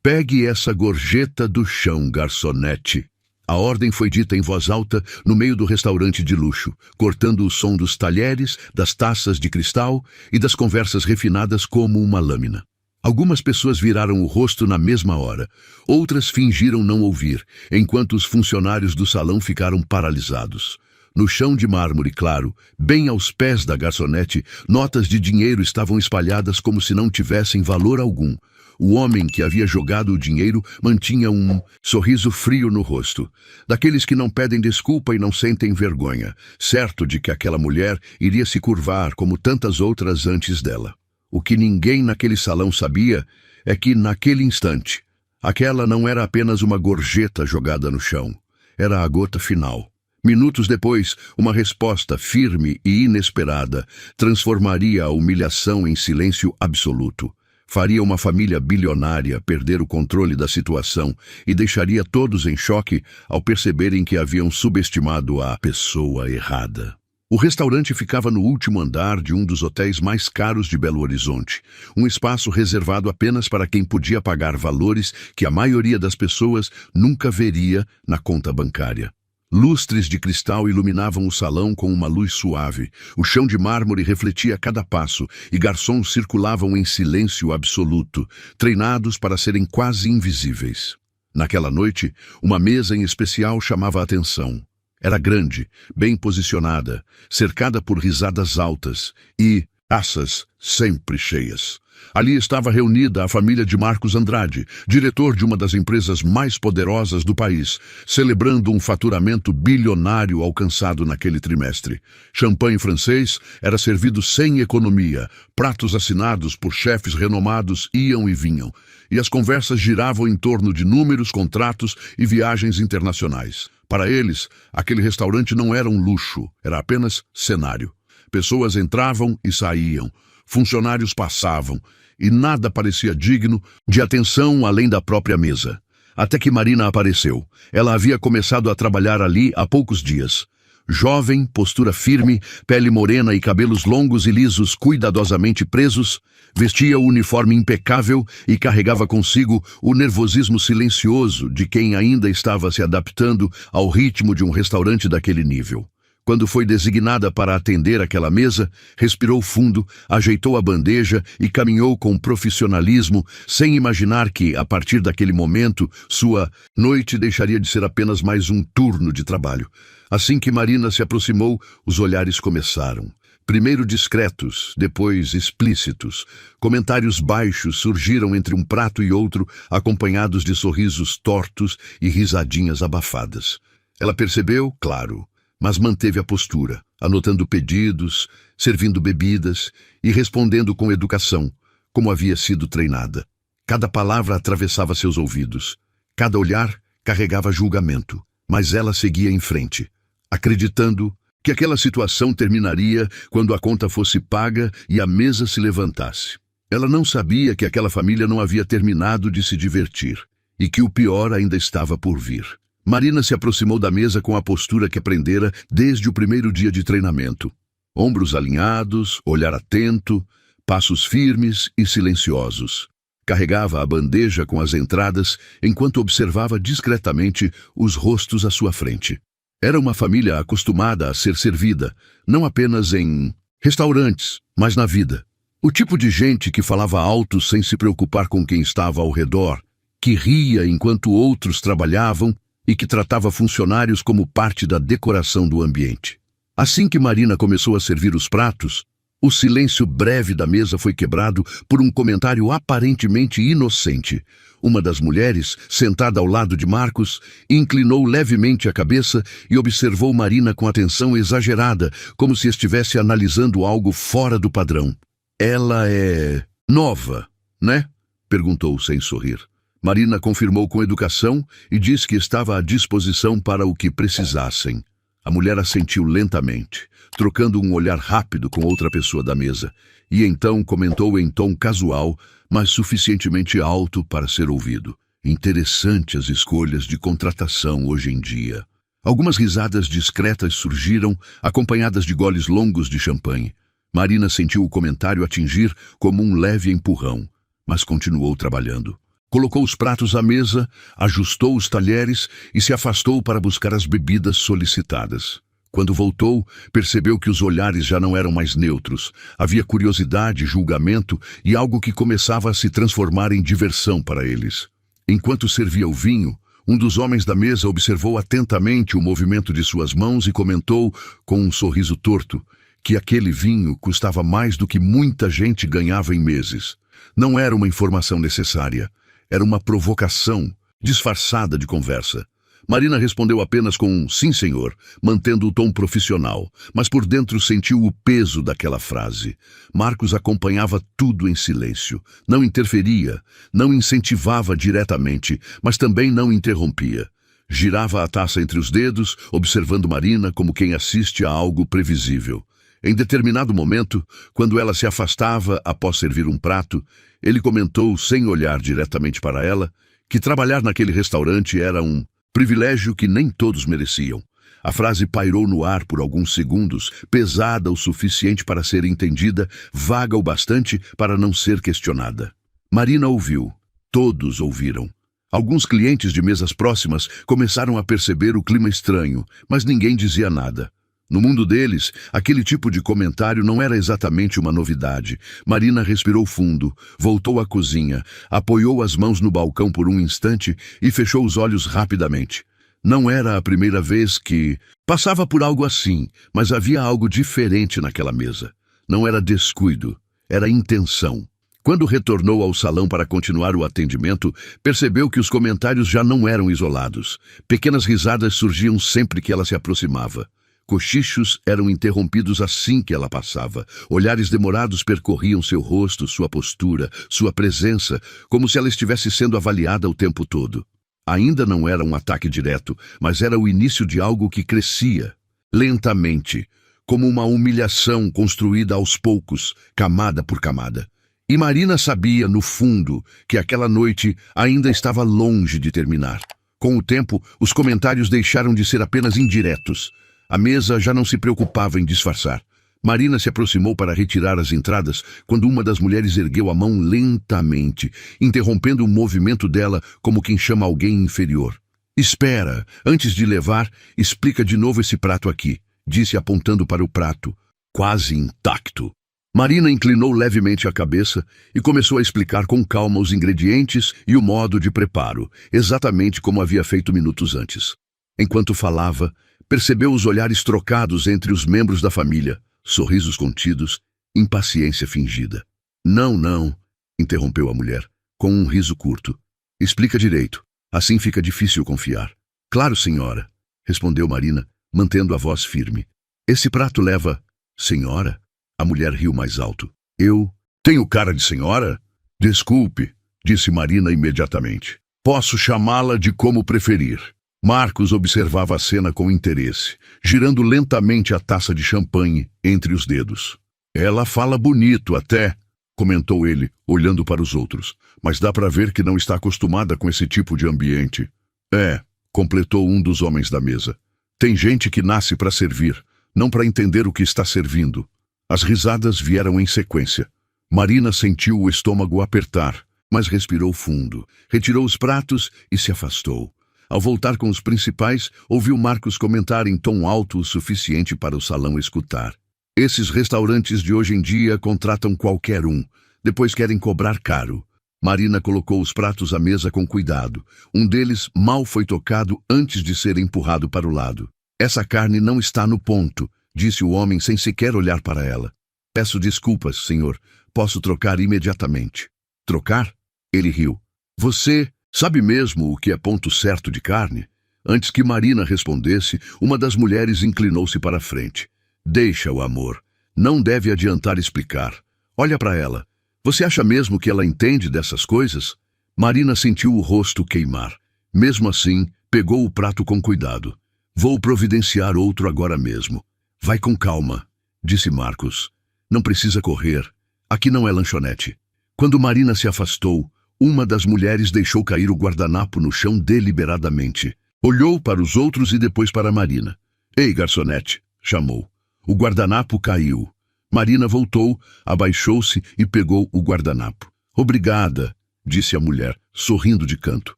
Pegue essa gorjeta do chão, garçonete. A ordem foi dita em voz alta no meio do restaurante de luxo, cortando o som dos talheres, das taças de cristal e das conversas refinadas como uma lâmina. Algumas pessoas viraram o rosto na mesma hora, outras fingiram não ouvir, enquanto os funcionários do salão ficaram paralisados. No chão de mármore claro, bem aos pés da garçonete, notas de dinheiro estavam espalhadas como se não tivessem valor algum. O homem que havia jogado o dinheiro mantinha um sorriso frio no rosto, daqueles que não pedem desculpa e não sentem vergonha, certo de que aquela mulher iria se curvar como tantas outras antes dela. O que ninguém naquele salão sabia é que, naquele instante, aquela não era apenas uma gorjeta jogada no chão, era a gota final. Minutos depois, uma resposta firme e inesperada transformaria a humilhação em silêncio absoluto. Faria uma família bilionária perder o controle da situação e deixaria todos em choque ao perceberem que haviam subestimado a pessoa errada. O restaurante ficava no último andar de um dos hotéis mais caros de Belo Horizonte, um espaço reservado apenas para quem podia pagar valores que a maioria das pessoas nunca veria na conta bancária. Lustres de cristal iluminavam o salão com uma luz suave. O chão de mármore refletia cada passo e garçons circulavam em silêncio absoluto, treinados para serem quase invisíveis. Naquela noite, uma mesa em especial chamava a atenção. Era grande, bem posicionada, cercada por risadas altas e taças sempre cheias. Ali estava reunida a família de Marcos Andrade, diretor de uma das empresas mais poderosas do país, celebrando um faturamento bilionário alcançado naquele trimestre. Champanhe francês era servido sem economia, pratos assinados por chefes renomados iam e vinham, e as conversas giravam em torno de números, contratos e viagens internacionais. Para eles, aquele restaurante não era um luxo, era apenas cenário. Pessoas entravam e saíam, funcionários passavam, e nada parecia digno de atenção além da própria mesa. Até que Marina apareceu. Ela havia começado a trabalhar ali há poucos dias. Jovem, postura firme, pele morena e cabelos longos e lisos cuidadosamente presos, vestia o uniforme impecável e carregava consigo o nervosismo silencioso de quem ainda estava se adaptando ao ritmo de um restaurante daquele nível. Quando foi designada para atender aquela mesa, respirou fundo, ajeitou a bandeja e caminhou com profissionalismo, sem imaginar que, a partir daquele momento, sua noite deixaria de ser apenas mais um turno de trabalho. Assim que Marina se aproximou, os olhares começaram. Primeiro discretos, depois explícitos. Comentários baixos surgiram entre um prato e outro, acompanhados de sorrisos tortos e risadinhas abafadas. Ela percebeu, claro, mas manteve a postura, anotando pedidos, servindo bebidas e respondendo com educação, como havia sido treinada. Cada palavra atravessava seus ouvidos, cada olhar carregava julgamento, mas ela seguia em frente, acreditando que aquela situação terminaria quando a conta fosse paga e a mesa se levantasse. Ela não sabia que aquela família não havia terminado de se divertir e que o pior ainda estava por vir. Marina se aproximou da mesa com a postura que aprendera desde o primeiro dia de treinamento. Ombros alinhados, olhar atento, passos firmes e silenciosos. Carregava a bandeja com as entradas enquanto observava discretamente os rostos à sua frente. Era uma família acostumada a ser servida, não apenas em restaurantes, mas na vida. O tipo de gente que falava alto sem se preocupar com quem estava ao redor, que ria enquanto outros trabalhavam e que tratava funcionários como parte da decoração do ambiente. Assim que Marina começou a servir os pratos, o silêncio breve da mesa foi quebrado por um comentário aparentemente inocente. Uma das mulheres, sentada ao lado de Marcos, inclinou levemente a cabeça e observou Marina com atenção exagerada, como se estivesse analisando algo fora do padrão. "Ela é nova, né?" perguntou sem sorrir. Marina confirmou com educação e disse que estava à disposição para o que precisassem. A mulher assentiu lentamente, trocando um olhar rápido com outra pessoa da mesa, e então comentou em tom casual, mas suficientemente alto para ser ouvido. "Interessante as escolhas de contratação hoje em dia." Algumas risadas discretas surgiram, acompanhadas de goles longos de champanhe. Marina sentiu o comentário atingir como um leve empurrão, mas continuou trabalhando. Colocou os pratos à mesa, ajustou os talheres e se afastou para buscar as bebidas solicitadas. Quando voltou, percebeu que os olhares já não eram mais neutros. Havia curiosidade, julgamento e algo que começava a se transformar em diversão para eles. Enquanto servia o vinho, um dos homens da mesa observou atentamente o movimento de suas mãos e comentou, com um sorriso torto, que aquele vinho custava mais do que muita gente ganhava em meses. Não era uma informação necessária. Era uma provocação, disfarçada de conversa. Marina respondeu apenas com um sim, senhor, mantendo o tom profissional, mas por dentro sentiu o peso daquela frase. Marcos acompanhava tudo em silêncio. Não interferia, não incentivava diretamente, mas também não interrompia. Girava a taça entre os dedos, observando Marina como quem assiste a algo previsível. Em determinado momento, quando ela se afastava após servir um prato, ele comentou, sem olhar diretamente para ela, que trabalhar naquele restaurante era um privilégio que nem todos mereciam. A frase pairou no ar por alguns segundos, pesada o suficiente para ser entendida, vaga o bastante para não ser questionada. Marina ouviu. Todos ouviram. Alguns clientes de mesas próximas começaram a perceber o clima estranho, mas ninguém dizia nada. No mundo deles, aquele tipo de comentário não era exatamente uma novidade. Marina respirou fundo, voltou à cozinha, apoiou as mãos no balcão por um instante e fechou os olhos rapidamente. Não era a primeira vez que passava por algo assim, mas havia algo diferente naquela mesa. Não era descuido, era intenção. Quando retornou ao salão para continuar o atendimento, percebeu que os comentários já não eram isolados. Pequenas risadas surgiam sempre que ela se aproximava. Cochichos eram interrompidos assim que ela passava. Olhares demorados percorriam seu rosto, sua postura, sua presença, como se ela estivesse sendo avaliada o tempo todo. Ainda não era um ataque direto, mas era o início de algo que crescia, lentamente, como uma humilhação construída aos poucos, camada por camada. E Marina sabia, no fundo, que aquela noite ainda estava longe de terminar. Com o tempo, os comentários deixaram de ser apenas indiretos. A mesa já não se preocupava em disfarçar. Marina se aproximou para retirar as entradas quando uma das mulheres ergueu a mão lentamente, interrompendo o movimento dela como quem chama alguém inferior. Espera, antes de levar, explica de novo esse prato aqui, disse apontando para o prato, quase intacto. Marina inclinou levemente a cabeça e começou a explicar com calma os ingredientes e o modo de preparo, exatamente como havia feito minutos antes. Enquanto falava, percebeu os olhares trocados entre os membros da família, sorrisos contidos, impaciência fingida. Não, interrompeu a mulher, com um riso curto. Explica direito, assim fica difícil confiar. Claro, senhora, respondeu Marina, mantendo a voz firme. Esse prato leva... Senhora? A mulher riu mais alto. Eu... Tenho cara de senhora? Desculpe, disse Marina imediatamente. Posso chamá-la de como preferir. Marcos observava a cena com interesse, girando lentamente a taça de champanhe entre os dedos. Ela fala bonito até, comentou ele, olhando para os outros, mas dá para ver que não está acostumada com esse tipo de ambiente. É, completou um dos homens da mesa. Tem gente que nasce para servir, não para entender o que está servindo. As risadas vieram em sequência. Marina sentiu o estômago apertar, mas respirou fundo, retirou os pratos e se afastou. Ao voltar com os principais, ouviu Marcos comentar em tom alto o suficiente para o salão escutar. Esses restaurantes de hoje em dia contratam qualquer um, depois querem cobrar caro. Marina colocou os pratos à mesa com cuidado. Um deles mal foi tocado antes de ser empurrado para o lado. Essa carne não está no ponto, disse o homem sem sequer olhar para ela. Peço desculpas, senhor. Posso trocar imediatamente. Trocar? Ele riu. Você... Sabe mesmo o que é ponto certo de carne? Antes que Marina respondesse, uma das mulheres inclinou-se para a frente. Deixa o amor. Não deve adiantar explicar. Olha para ela. Você acha mesmo que ela entende dessas coisas? Marina sentiu o rosto queimar. Mesmo assim, pegou o prato com cuidado. Vou providenciar outro agora mesmo. Vai com calma, disse Marcos. Não precisa correr. Aqui não é lanchonete. Quando Marina se afastou, uma das mulheres deixou cair o guardanapo no chão deliberadamente. Olhou para os outros e depois para Marina. Ei, garçonete, chamou. O guardanapo caiu. Marina voltou, abaixou-se e pegou o guardanapo. Obrigada, disse a mulher, sorrindo de canto.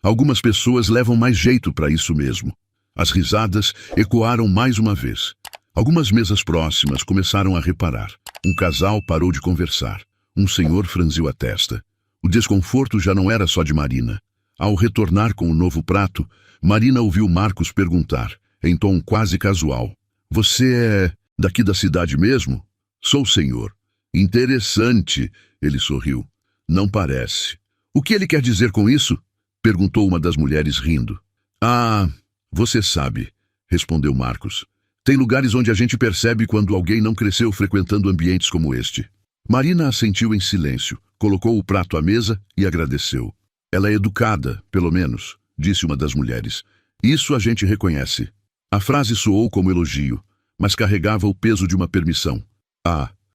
Algumas pessoas levam mais jeito para isso mesmo. As risadas ecoaram mais uma vez. Algumas mesas próximas começaram a reparar. Um casal parou de conversar. Um senhor franziu a testa. O desconforto já não era só de Marina. Ao retornar com o novo prato, Marina ouviu Marcos perguntar, em tom quase casual: "Você é daqui da cidade mesmo?" "Sou, senhor." "Interessante." Ele sorriu. "Não parece." "O que ele quer dizer com isso?" perguntou uma das mulheres rindo. "Ah, você sabe", respondeu Marcos. "Tem lugares onde a gente percebe quando alguém não cresceu frequentando ambientes como este." Marina assentiu em silêncio, colocou o prato à mesa e agradeceu. "Ela é educada, pelo menos", disse uma das mulheres. "Isso a gente reconhece." A frase soou como elogio, mas carregava o peso de uma permissão.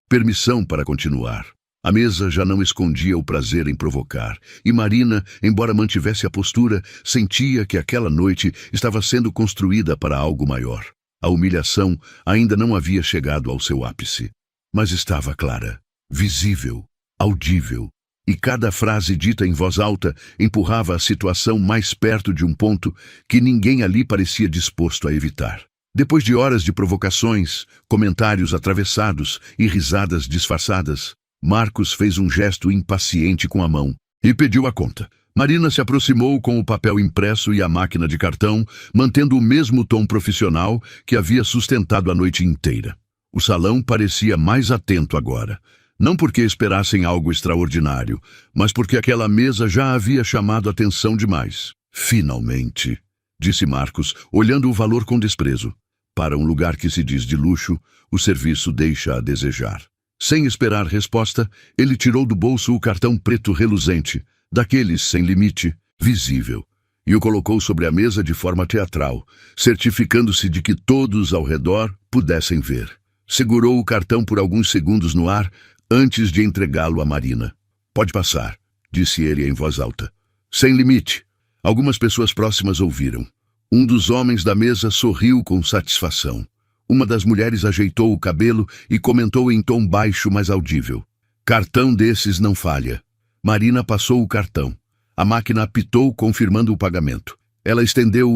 Permissão para continuar. A mesa já não escondia o prazer em provocar, e Marina, embora mantivesse a postura, sentia que aquela noite estava sendo construída para algo maior. A humilhação ainda não havia chegado ao seu ápice, mas estava clara, visível, audível, e cada frase dita em voz alta empurrava a situação mais perto de um ponto que ninguém ali parecia disposto a evitar. Depois de horas de provocações, comentários atravessados e risadas disfarçadas, Marcos fez um gesto impaciente com a mão e pediu a conta. Marina se aproximou com o papel impresso e a máquina de cartão, mantendo o mesmo tom profissional que havia sustentado a noite inteira. O salão parecia mais atento agora. Não porque esperassem algo extraordinário, mas porque aquela mesa já havia chamado atenção demais. "Finalmente", disse Marcos, olhando o valor com desprezo. Para um lugar que se diz de luxo, o serviço deixa a desejar. Sem esperar resposta, ele tirou do bolso o cartão preto reluzente, daqueles sem limite, visível, e o colocou sobre a mesa de forma teatral, certificando-se de que todos ao redor pudessem ver. Segurou o cartão por alguns segundos no ar, antes de entregá-lo a Marina. "Pode passar", disse ele em voz alta. "Sem limite." Algumas pessoas próximas ouviram. Um dos homens da mesa sorriu com satisfação. Uma das mulheres ajeitou o cabelo e comentou em tom baixo, mas audível: "Cartão desses não falha." Marina passou o cartão. A máquina apitou, confirmando o pagamento. Ela estendeu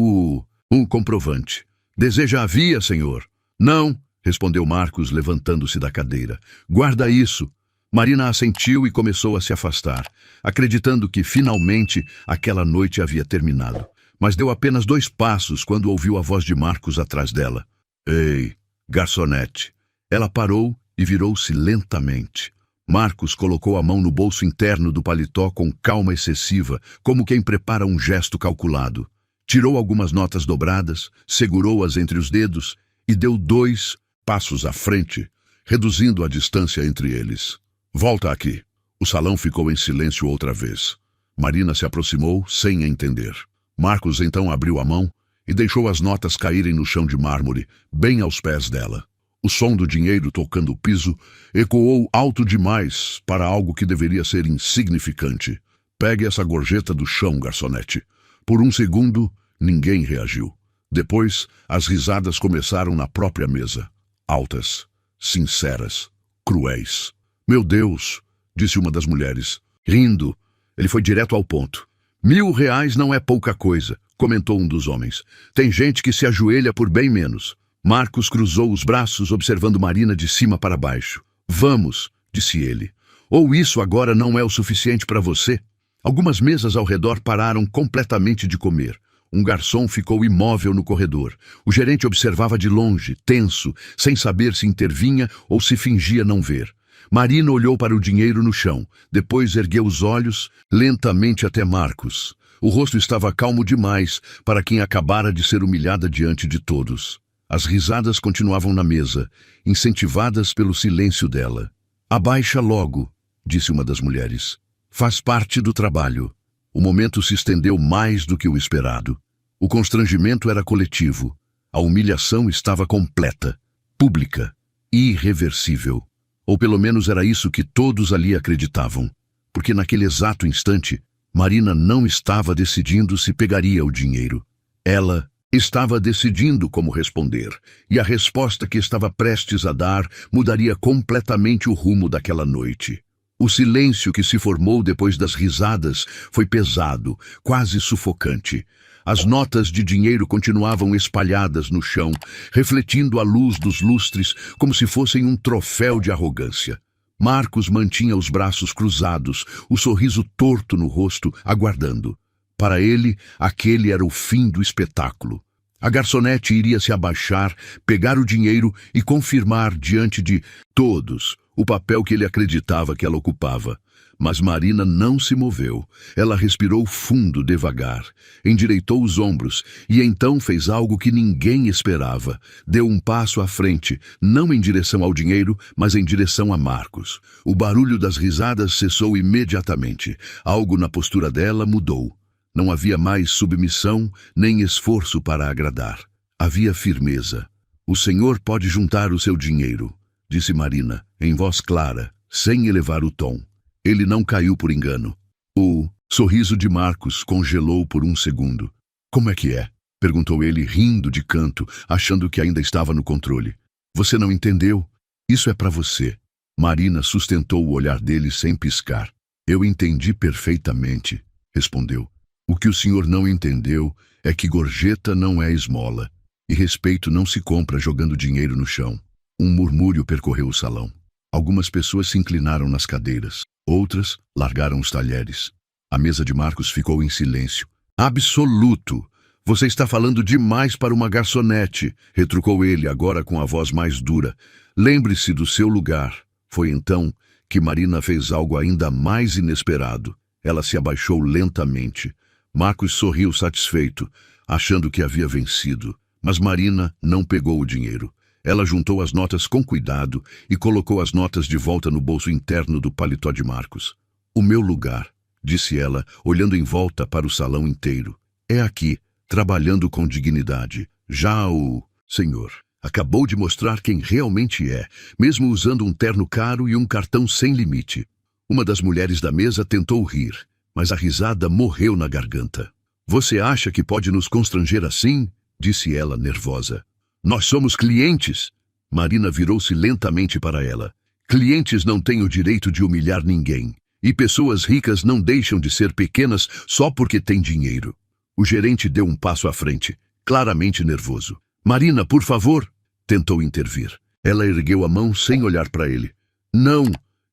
um comprovante. "Deseja a via, senhor?" "Não", respondeu Marcos, levantando-se da cadeira. "Guarda isso." Marina assentiu e começou a se afastar, acreditando que, finalmente, aquela noite havia terminado. Mas deu apenas 2 passos quando ouviu a voz de Marcos atrás dela. "Ei, garçonete." Ela parou e virou-se lentamente. Marcos colocou a mão no bolso interno do paletó com calma excessiva, como quem prepara um gesto calculado. Tirou algumas notas dobradas, segurou-as entre os dedos e deu 2 passos à frente, reduzindo a distância entre eles. "Volta aqui." O salão ficou em silêncio outra vez. Marina se aproximou sem entender. Marcos então abriu a mão e deixou as notas caírem no chão de mármore, bem aos pés dela. O som do dinheiro tocando o piso ecoou alto demais para algo que deveria ser insignificante. "Pegue essa gorjeta do chão, garçonete." Por um segundo, ninguém reagiu. Depois, as risadas começaram na própria mesa. Altas, sinceras, cruéis. "Meu Deus", disse uma das mulheres. Rindo, ele foi direto ao ponto. R$1.000 não é pouca coisa, comentou um dos homens. "Tem gente que se ajoelha por bem menos." Marcos cruzou os braços, observando Marina de cima para baixo. "Vamos", disse ele. "Ou isso agora não é o suficiente para você?" Algumas mesas ao redor pararam completamente de comer. Um garçom ficou imóvel no corredor. O gerente observava de longe, tenso, sem saber se intervinha ou se fingia não ver. Marina olhou para o dinheiro no chão, depois ergueu os olhos lentamente até Marcos. O rosto estava calmo demais para quem acabara de ser humilhada diante de todos. As risadas continuavam na mesa, incentivadas pelo silêncio dela. "Abaixa logo", disse uma das mulheres. "Faz parte do trabalho." O momento se estendeu mais do que o esperado. O constrangimento era coletivo. A humilhação estava completa, pública, irreversível. Ou pelo menos era isso que todos ali acreditavam. Porque naquele exato instante, Marina não estava decidindo se pegaria o dinheiro. Ela estava decidindo como responder, e a resposta que estava prestes a dar mudaria completamente o rumo daquela noite. O silêncio que se formou depois das risadas foi pesado, quase sufocante. As notas de dinheiro continuavam espalhadas no chão, refletindo a luz dos lustres como se fossem um troféu de arrogância. Marcos mantinha os braços cruzados, o sorriso torto no rosto, aguardando. Para ele, aquele era o fim do espetáculo. A garçonete iria se abaixar, pegar o dinheiro e confirmar diante de todos o papel que ele acreditava que ela ocupava. Mas Marina não se moveu. Ela respirou fundo devagar, endireitou os ombros e então fez algo que ninguém esperava. Deu um passo à frente, não em direção ao dinheiro, mas em direção a Marcos. O barulho das risadas cessou imediatamente. Algo na postura dela mudou. Não havia mais submissão nem esforço para agradar. Havia firmeza. "O senhor pode juntar o seu dinheiro", disse Marina, em voz clara, sem elevar o tom. Ele não caiu por engano. O sorriso de Marcos congelou por um segundo. "Como é que é?" perguntou ele, rindo de canto, achando que ainda estava no controle. "Você não entendeu? Isso é para você." Marina sustentou o olhar dele sem piscar. "Eu entendi perfeitamente", respondeu. "O que o senhor não entendeu é que gorjeta não é esmola, e respeito não se compra jogando dinheiro no chão." Um murmúrio percorreu o salão. Algumas pessoas se inclinaram nas cadeiras. Outras largaram os talheres. A mesa de Marcos ficou em silêncio. "Absoluto! Você está falando demais para uma garçonete", retrucou ele, agora com a voz mais dura. "Lembre-se do seu lugar." Foi então que Marina fez algo ainda mais inesperado. Ela se abaixou lentamente. Marcos sorriu satisfeito, achando que havia vencido. Mas Marina não pegou o dinheiro. Ela juntou as notas com cuidado e colocou as notas de volta no bolso interno do paletó de Marcos. "O meu lugar", disse ela, olhando em volta para o salão inteiro, "é aqui, trabalhando com dignidade. Já o senhor acabou de mostrar quem realmente é, mesmo usando um terno caro e um cartão sem limite." Uma das mulheres da mesa tentou rir, mas a risada morreu na garganta. "Você acha que pode nos constranger assim?" disse ela, nervosa. "Nós somos clientes." Marina virou-se lentamente para ela. "Clientes não têm o direito de humilhar ninguém. E pessoas ricas não deixam de ser pequenas só porque têm dinheiro." O gerente deu um passo à frente, claramente nervoso. "Marina, por favor", tentou intervir. Ela ergueu a mão sem olhar para ele. "Não",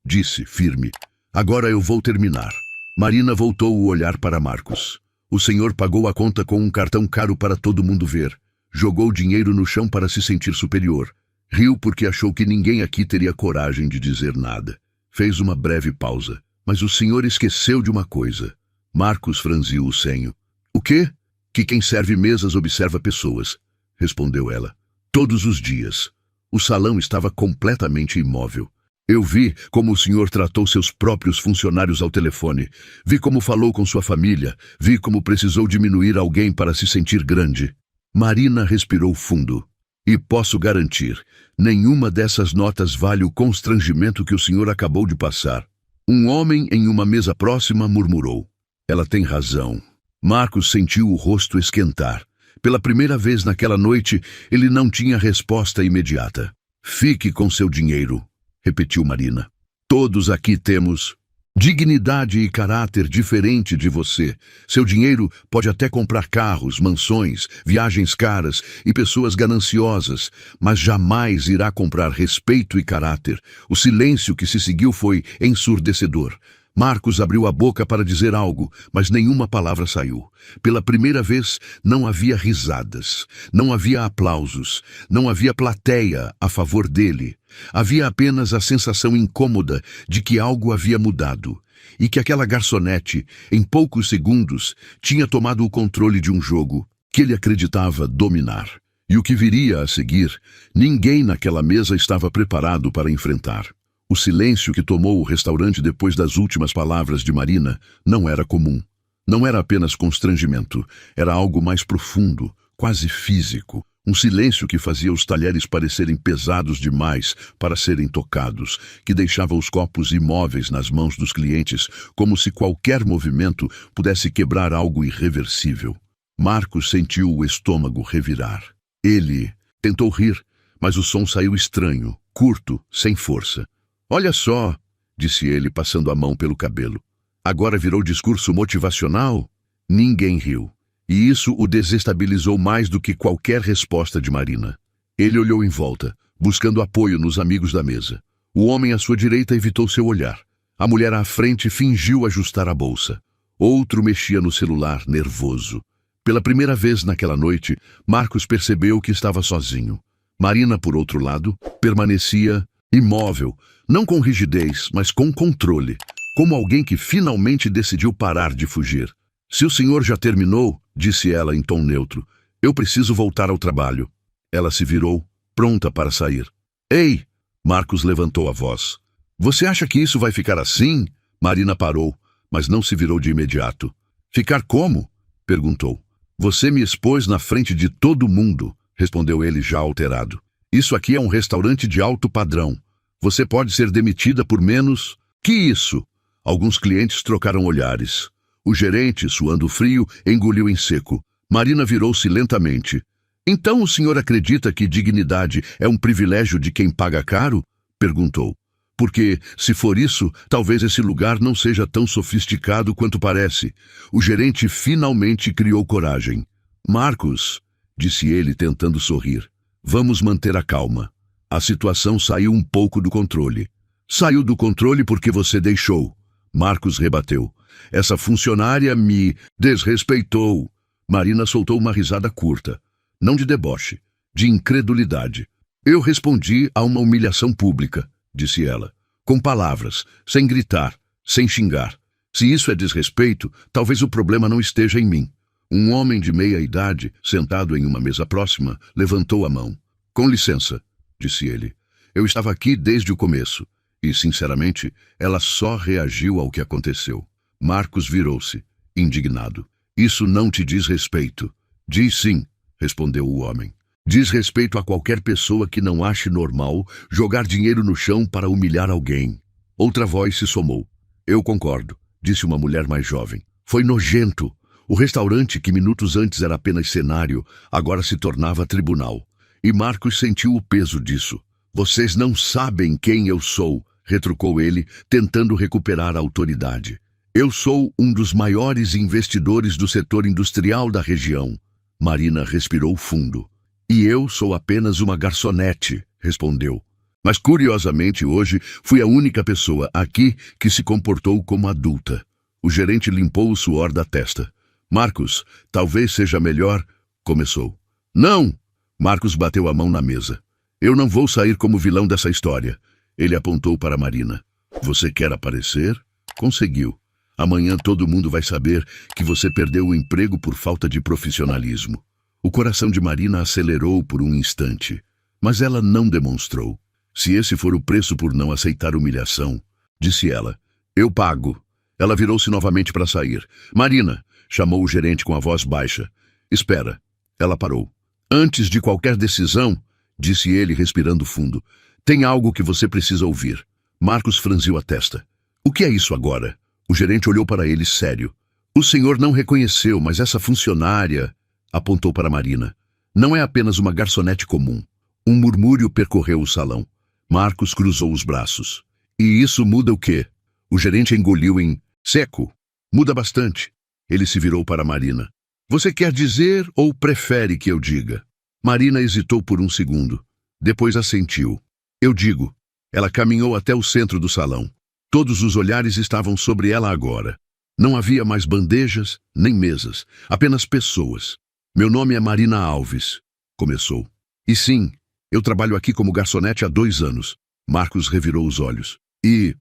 disse, firme. "Agora eu vou terminar." Marina voltou o olhar para Marcos. O senhor pagou a conta com um cartão caro para todo mundo ver. Jogou dinheiro no chão para se sentir superior. Riu porque achou que ninguém aqui teria coragem de dizer nada. Fez uma breve pausa. "Mas o senhor esqueceu de uma coisa." Marcos franziu o senho. "O quê?" "Que quem serve mesas observa pessoas", respondeu ela. "Todos os dias." O salão estava completamente imóvel. "Eu vi como o senhor tratou seus próprios funcionários ao telefone. Vi como falou com sua família. Vi como precisou diminuir alguém para se sentir grande." Marina respirou fundo. "E posso garantir, nenhuma dessas notas vale o constrangimento que o senhor acabou de passar." Um homem em uma mesa próxima murmurou. "Ela tem razão." Marcos sentiu o rosto esquentar. Pela primeira vez naquela noite, ele não tinha resposta imediata. "Fique com seu dinheiro", repetiu Marina. "Todos aqui temos dignidade e caráter diferente de você. Seu dinheiro pode até comprar carros, mansões, viagens caras e pessoas gananciosas, mas jamais irá comprar respeito e caráter." O silêncio que se seguiu foi ensurdecedor. Marcos abriu a boca para dizer algo, mas nenhuma palavra saiu. Pela primeira vez, não havia risadas, não havia aplausos, não havia plateia a favor dele. Havia apenas a sensação incômoda de que algo havia mudado, e que aquela garçonete, em poucos segundos, tinha tomado o controle de um jogo que ele acreditava dominar. E o que viria a seguir, ninguém naquela mesa estava preparado para enfrentar. O silêncio que tomou o restaurante depois das últimas palavras de Marina não era comum. Não era apenas constrangimento, era algo mais profundo, quase físico. Um silêncio que fazia os talheres parecerem pesados demais para serem tocados, que deixava os copos imóveis nas mãos dos clientes, como se qualquer movimento pudesse quebrar algo irreversível. Marcos sentiu o estômago revirar. Ele tentou rir, mas o som saiu estranho, curto, sem força. "Olha só", disse ele, passando a mão pelo cabelo. Agora virou discurso motivacional? Ninguém riu. E isso o desestabilizou mais do que qualquer resposta de Marina. Ele olhou em volta, buscando apoio nos amigos da mesa. O homem à sua direita evitou seu olhar. A mulher à frente fingiu ajustar a bolsa. Outro mexia no celular, nervoso. Pela primeira vez naquela noite, Marcos percebeu que estava sozinho. Marina, por outro lado, permanecia imóvel, não com rigidez, mas com controle, como alguém que finalmente decidiu parar de fugir. Se o senhor já terminou, disse ela em tom neutro, eu preciso voltar ao trabalho. Ela se virou, pronta para sair. Ei! Marcos levantou a voz. Você acha que isso vai ficar assim? Marina parou, mas não se virou de imediato. Ficar como? Perguntou. Você me expôs na frente de todo mundo, respondeu ele já alterado. Isso aqui é um restaurante de alto padrão. Você pode ser demitida por menos... Que isso? Alguns clientes trocaram olhares. O gerente, suando frio, engoliu em seco. Marina virou-se lentamente. Então o senhor acredita que dignidade é um privilégio de quem paga caro? Perguntou. Porque, se for isso, talvez esse lugar não seja tão sofisticado quanto parece. O gerente finalmente criou coragem. Marcos, disse ele tentando sorrir, vamos manter a calma. A situação saiu um pouco do controle. Saiu do controle porque você deixou. Marcos rebateu. Essa funcionária me desrespeitou. Marina soltou uma risada curta. Não de deboche, de incredulidade. Eu respondi a uma humilhação pública, disse ela, com palavras, sem gritar, sem xingar. Se isso é desrespeito, talvez o problema não esteja em mim. Um homem de meia idade, sentado em uma mesa próxima, levantou a mão. Com licença, disse ele. Eu estava aqui desde o começo. E, sinceramente, ela só reagiu ao que aconteceu. Marcos virou-se, indignado. Isso não te diz respeito. Diz sim, respondeu o homem. Diz respeito a qualquer pessoa que não ache normal jogar dinheiro no chão para humilhar alguém. Outra voz se somou. Eu concordo, disse uma mulher mais jovem. Foi nojento. O restaurante, que minutos antes era apenas cenário, agora se tornava tribunal. E Marcos sentiu o peso disso. Vocês não sabem quem eu sou, retrucou ele, tentando recuperar a autoridade. Eu sou um dos maiores investidores do setor industrial da região. Marina respirou fundo. E eu sou apenas uma garçonete, respondeu. Mas curiosamente hoje fui a única pessoa aqui que se comportou como adulta. O gerente limpou o suor da testa. Marcos, talvez seja melhor... Começou. Não! Marcos bateu a mão na mesa. Eu não vou sair como vilão dessa história. Ele apontou para Marina. Você quer aparecer? Conseguiu. Amanhã todo mundo vai saber que você perdeu o emprego por falta de profissionalismo. O coração de Marina acelerou por um instante, mas ela não demonstrou. Se esse for o preço por não aceitar humilhação, disse ela, eu pago. Ela virou-se novamente para sair. Marina, chamou o gerente com a voz baixa. Espera. Ela parou. Antes de qualquer decisão, disse ele respirando fundo, tem algo que você precisa ouvir. Marcos franziu a testa. O que é isso agora? O gerente olhou para ele sério. O senhor não reconheceu, mas essa funcionária... Apontou para Marina. Não é apenas uma garçonete comum. Um murmúrio percorreu o salão. Marcos cruzou os braços. E isso muda o quê? O gerente engoliu em seco. Muda bastante. Ele se virou para Marina. Você quer dizer ou prefere que eu diga? Marina hesitou por um segundo. Depois assentiu. Eu digo. Ela caminhou até o centro do salão. Todos os olhares estavam sobre ela agora. Não havia mais bandejas, nem mesas. Apenas pessoas. Meu nome é Marina Alves, começou. E sim, eu trabalho aqui como garçonete há 2 anos. Marcos revirou os olhos. E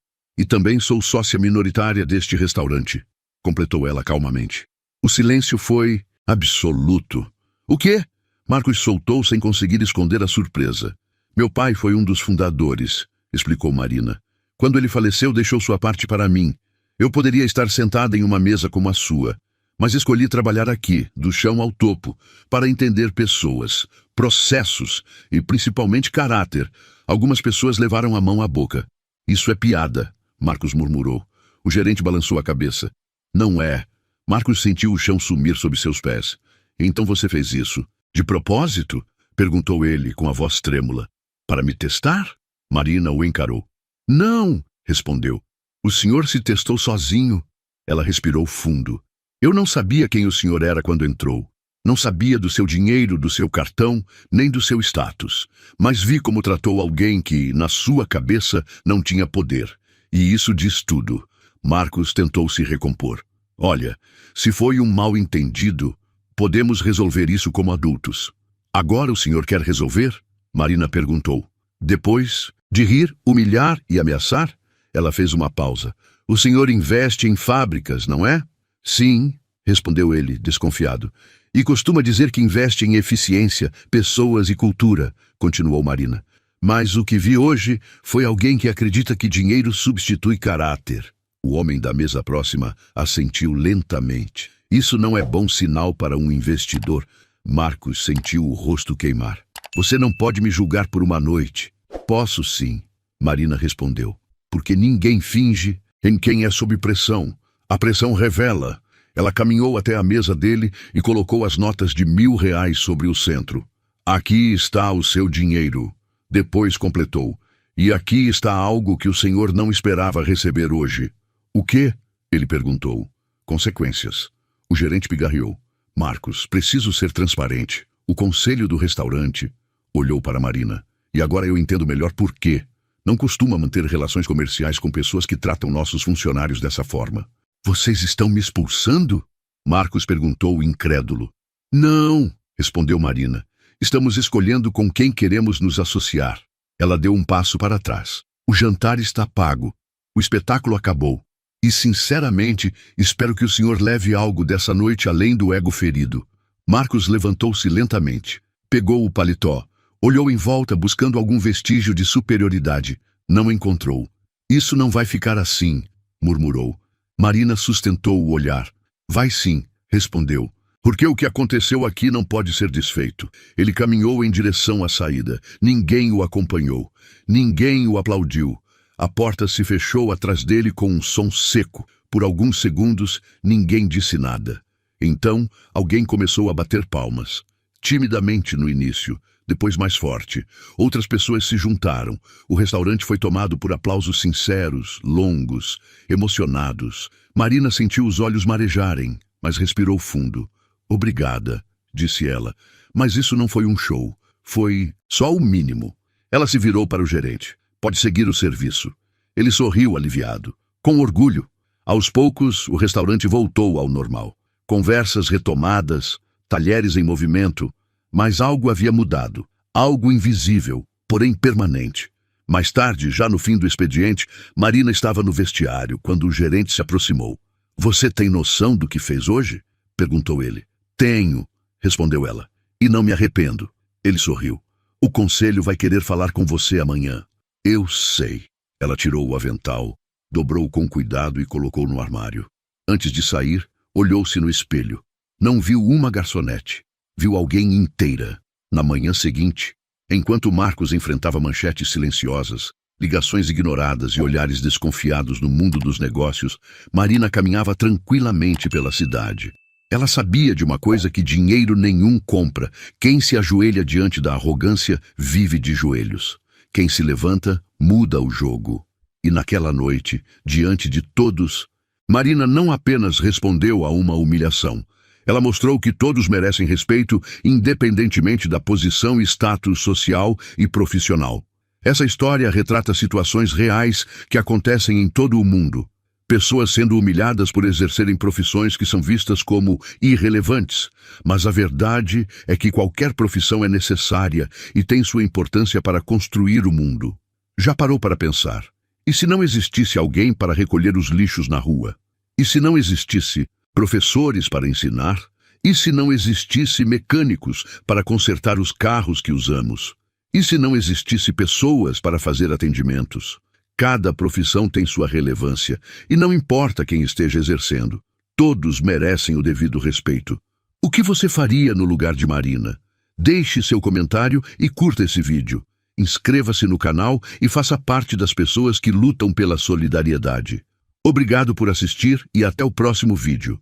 também sou sócia minoritária deste restaurante, completou ela calmamente. O silêncio foi absoluto. O quê? Marcos soltou sem conseguir esconder a surpresa. Meu pai foi um dos fundadores, explicou Marina. Quando ele faleceu, deixou sua parte para mim. Eu poderia estar sentada em uma mesa como a sua. Mas escolhi trabalhar aqui, do chão ao topo, para entender pessoas, processos e principalmente caráter. Algumas pessoas levaram a mão à boca. Isso é piada, Marcos murmurou. O gerente balançou a cabeça. Não é. Marcos sentiu o chão sumir sob seus pés. Então você fez isso? De propósito? Perguntou ele com a voz trêmula. Para me testar? Marina o encarou. Não, respondeu. O senhor se testou sozinho. Ela respirou fundo. Eu não sabia quem o senhor era quando entrou. Não sabia do seu dinheiro, do seu cartão, nem do seu status. Mas vi como tratou alguém que, na sua cabeça, não tinha poder. E isso diz tudo. Marcos tentou se recompor. Olha, se foi um mal-entendido, podemos resolver isso como adultos. Agora o senhor quer resolver? Marina perguntou. Depois de rir, humilhar e ameaçar? Ela fez uma pausa. O senhor investe em fábricas, não é? Sim, respondeu ele, desconfiado. E costuma dizer que investe em eficiência, pessoas e cultura, continuou Marina. Mas o que vi hoje foi alguém que acredita que dinheiro substitui caráter. O homem da mesa próxima assentiu lentamente. Isso não é bom sinal para um investidor. Marcos sentiu o rosto queimar. Você não pode me julgar por uma noite. Posso sim, Marina respondeu. Porque ninguém finge em quem é sob pressão. A pressão revela. Ela caminhou até a mesa dele e colocou as notas de R$1.000 sobre o centro. Aqui está o seu dinheiro. Depois completou. E aqui está algo que o senhor não esperava receber hoje. O quê? Ele perguntou. Consequências. O gerente pigarreou. Marcos, preciso ser transparente. O conselho do restaurante olhou para Marina. E agora eu entendo melhor por quê. Não costuma manter relações comerciais com pessoas que tratam nossos funcionários dessa forma. Vocês estão me expulsando? Marcos perguntou, incrédulo. Não, respondeu Marina. Estamos escolhendo com quem queremos nos associar. Ela deu um passo para trás. O jantar está pago. O espetáculo acabou. E, sinceramente, espero que o senhor leve algo dessa noite além do ego ferido. Marcos levantou-se lentamente. Pegou o paletó. Olhou em volta buscando algum vestígio de superioridade. Não encontrou. Isso não vai ficar assim, murmurou. Marina sustentou o olhar. Vai sim, respondeu. Porque o que aconteceu aqui não pode ser desfeito. Ele caminhou em direção à saída. Ninguém o acompanhou. Ninguém o aplaudiu. A porta se fechou atrás dele com um som seco. Por alguns segundos, ninguém disse nada. Então, alguém começou a bater palmas. Timidamente no início, depois mais forte. Outras pessoas se juntaram. O restaurante foi tomado por aplausos sinceros, longos, emocionados. Marina sentiu os olhos marejarem, mas respirou fundo. Obrigada, disse ela. Mas isso não foi um show. Foi só o mínimo. Ela se virou para o gerente. Pode seguir o serviço. Ele sorriu aliviado. Com orgulho. Aos poucos, o restaurante voltou ao normal. Conversas retomadas, talheres em movimento. Mas algo havia mudado. Algo invisível, porém permanente. Mais tarde, já no fim do expediente, Marina estava no vestiário, quando o gerente se aproximou. Você tem noção do que fez hoje? Perguntou ele. Tenho, respondeu ela. E não me arrependo. Ele sorriu. O conselho vai querer falar com você amanhã. Eu sei. Ela tirou o avental, dobrou com cuidado e colocou no armário. Antes de sair, olhou-se no espelho. Não viu uma garçonete. Viu alguém inteira. Na manhã seguinte, enquanto Marcos enfrentava manchetes silenciosas, ligações ignoradas e olhares desconfiados no mundo dos negócios, Marina caminhava tranquilamente pela cidade. Ela sabia de uma coisa que dinheiro nenhum compra. Quem se ajoelha diante da arrogância vive de joelhos. Quem se levanta muda o jogo. E naquela noite, diante de todos, Marina não apenas respondeu a uma humilhação. Ela mostrou que todos merecem respeito, independentemente da posição e status social e profissional. Essa história retrata situações reais que acontecem em todo o mundo. Pessoas sendo humilhadas por exercerem profissões que são vistas como irrelevantes. Mas a verdade é que qualquer profissão é necessária e tem sua importância para construir o mundo. Já parou para pensar? E se não existisse alguém para recolher os lixos na rua? E se não existisse professores para ensinar? E se não existisse mecânicos para consertar os carros que usamos? E se não existisse pessoas para fazer atendimentos? Cada profissão tem sua relevância, e não importa quem esteja exercendo. Todos merecem o devido respeito. O que você faria no lugar de Marina? Deixe seu comentário e curta esse vídeo. Inscreva-se no canal e faça parte das pessoas que lutam pela solidariedade. Obrigado por assistir e até o próximo vídeo.